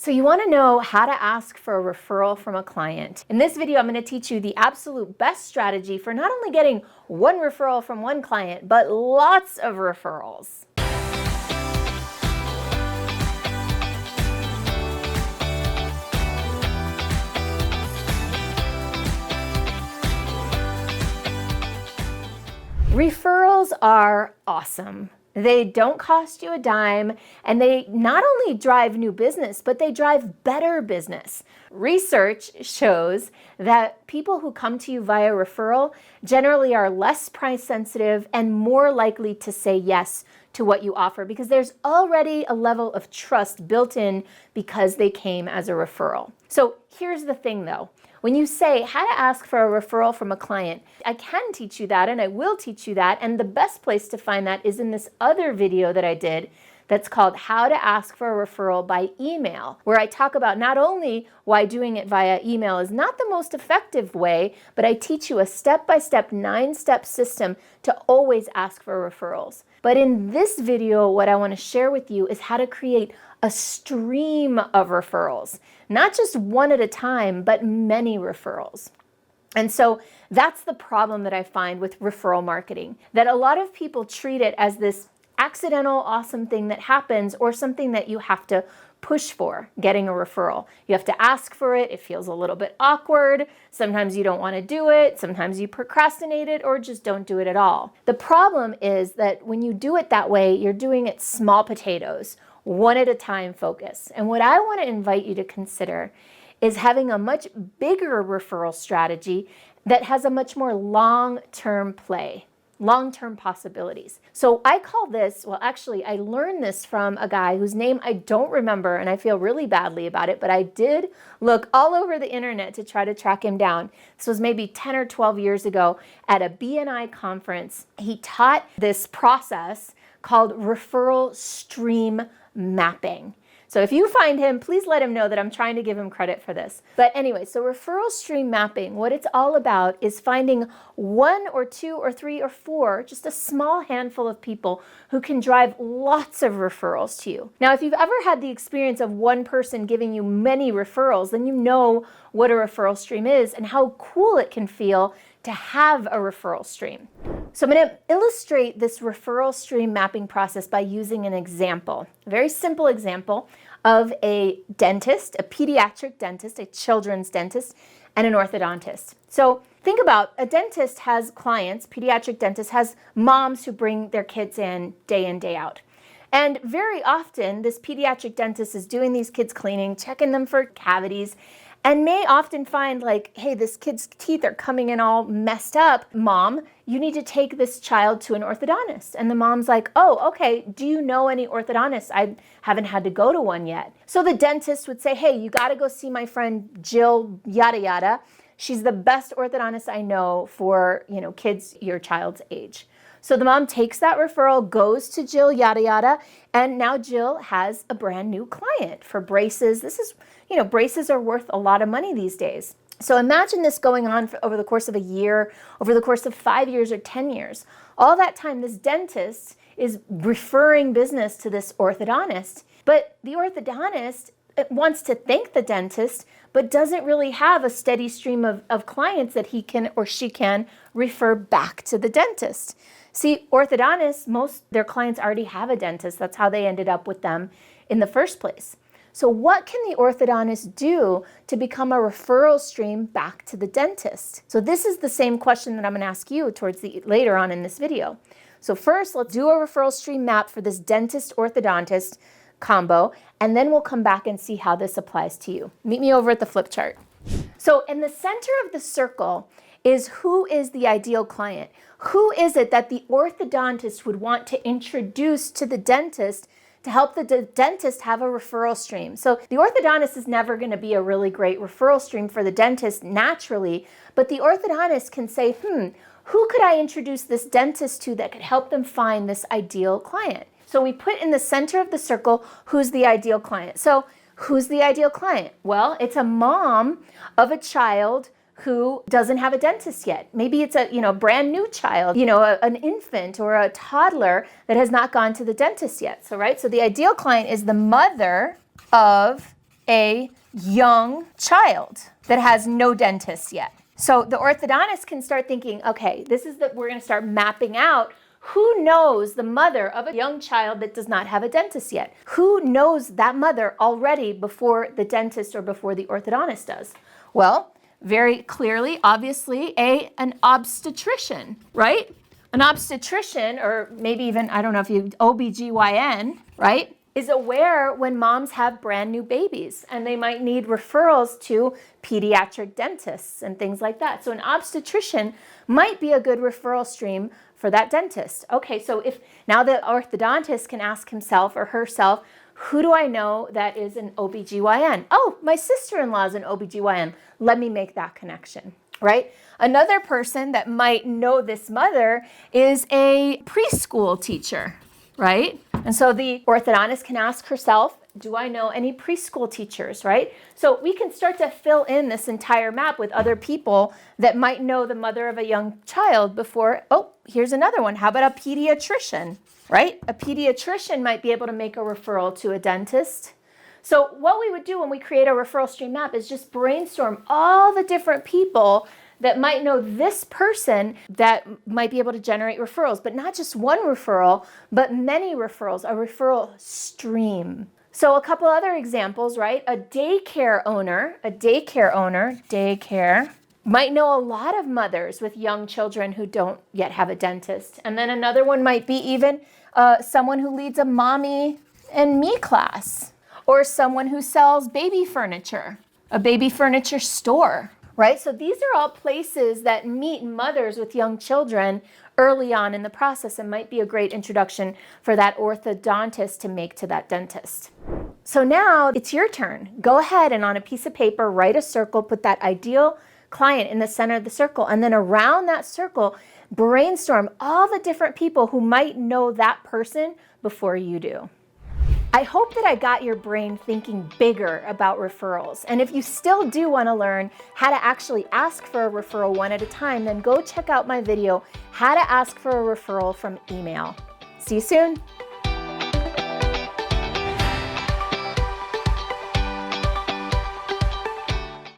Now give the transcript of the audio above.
So you want to know how to ask for a referral from a client. In this video, I'm going to teach you the absolute best strategy for not only getting one referral from one client, but lots of referrals. Referrals are awesome. They don't cost you a dime, and they not only drive new business, but they drive better business. Research shows that people who come to you via referral generally are less price sensitive and more likely to say yes to what you offer because there's already a level of trust built in because they came as a referral. So here's the thing though. When you say how to ask for a referral from a client, I can teach you that and I will teach you that. And the best place to find that is in this other video that I did that's called How to Ask for a Referral by Email, where I talk about not only why doing it via email is not the most effective way, but I teach you a step-by-step 9-step system to always ask for referrals. But in this video, what I want to share with you is how to create a stream of referrals, not just one at a time, but many referrals. And so that's the problem that I find with referral marketing, that a lot of people treat it as this accidental, awesome thing that happens or something that you have to push for, getting a referral. You have to ask for it. It feels a little bit awkward. Sometimes you don't want to do it. Sometimes you procrastinate it or just don't do it at all. The problem is that when you do it that way, you're doing it small potatoes, one at a time focus. And what I want to invite you to consider is having a much bigger referral strategy that has a much more long-term play, long-term possibilities. So I call this, well, actually, I learned this from a guy whose name I don't remember, and I feel really badly about it, but I did look all over the internet to try to track him down. This was maybe 10 or 12 years ago at a BNI conference. He taught this process called referral stream mapping. So if you find him, please let him know that I'm trying to give him credit for this. But anyway, so referral stream mapping, what it's all about is finding one or two or three or four, just a small handful of people who can drive lots of referrals to you. Now, if you've ever had the experience of one person giving you many referrals, then you know what a referral stream is and how cool it can feel to have a referral stream. So I'm going to illustrate this referral stream mapping process by using an example, a very simple example of a dentist, a pediatric dentist, a children's dentist, and an orthodontist. So think about a dentist has clients, pediatric dentist has moms who bring their kids in, day out. And very often this pediatric dentist is doing these kids cleaning, checking them for cavities, and may often find like, hey, this kid's teeth are coming in all messed up. Mom, you need to take this child to an orthodontist. And the mom's like, oh, okay, do you know any orthodontists? I haven't had to go to one yet. So the dentist would say, hey, you gotta go see my friend Jill, yada, yada. She's the best orthodontist I know for, kids your child's age. So the mom takes that referral, goes to Jill, yada, yada, and now Jill has a brand new client for braces. This is, braces are worth a lot of money these days. So imagine this going on over the course of a year, over the course of 5 years or 10 years. All that time, this dentist is referring business to this orthodontist, but the orthodontist wants to thank the dentist, but doesn't really have a steady stream of clients that he can or she can refer back to the dentist. See, orthodontists, most their clients already have a dentist. That's how they ended up with them in the first place. So what can the orthodontist do to become a referral stream back to the dentist? So this is the same question that I'm going to ask you later on in this video. So first, let's do a referral stream map for this dentist-orthodontist combo, and then we'll come back and see how this applies to you. Meet me over at the flip chart. So in the center of the circle is who is the ideal client. Who is it that the orthodontist would want to introduce to the dentist to help the dentist have a referral stream? So the orthodontist is never going to be a really great referral stream for the dentist naturally, but the orthodontist can say, who could I introduce this dentist to that could help them find this ideal client? So we put in the center of the circle, who's the ideal client? So who's the ideal client? Well, it's a mom of a child who doesn't have a dentist yet. Maybe it's a brand new child, an infant or a toddler that has not gone to the dentist yet. So the ideal client is the mother of a young child that has no dentist yet. So the orthodontist can start thinking, okay, we're going to start mapping out who knows the mother of a young child that does not have a dentist yet. Who knows that mother already before the dentist or before the orthodontist does? Well, very clearly, obviously, an obstetrician, right? An obstetrician, or maybe even, I don't know if you, OBGYN, right, is aware when moms have brand new babies and they might need referrals to pediatric dentists and things like that. So an obstetrician might be a good referral stream for that dentist. Okay, so if now the orthodontist can ask himself or herself, who do I know that is an OBGYN? Oh, my sister-in-law is an OBGYN. Let me make that connection, right? Another person that might know this mother is a preschool teacher, right? And so the orthodontist can ask herself, do I know any preschool teachers, right? So we can start to fill in this entire map with other people that might know the mother of a young child before, oh, here's another one. How about a pediatrician, right? A pediatrician might be able to make a referral to a dentist. So what we would do when we create a referral stream map is just brainstorm all the different people that might know this person that might be able to generate referrals, but not just one referral, but many referrals, a referral stream. So a couple other examples, right? A daycare owner, might know a lot of mothers with young children who don't yet have a dentist. And then another one might be even someone who leads a mommy and me class, or someone who sells baby furniture, a baby furniture store, right? So these are all places that meet mothers with young children early on in the process and might be a great introduction for that orthodontist to make to that dentist. So now it's your turn. Go ahead and on a piece of paper, write a circle, put that ideal client in the center of the circle, and then around that circle, brainstorm all the different people who might know that person before you do. I hope that I got your brain thinking bigger about referrals. And if you still do want to learn how to actually ask for a referral one at a time, then go check out my video, How to Ask for a Referral from Email. See you soon.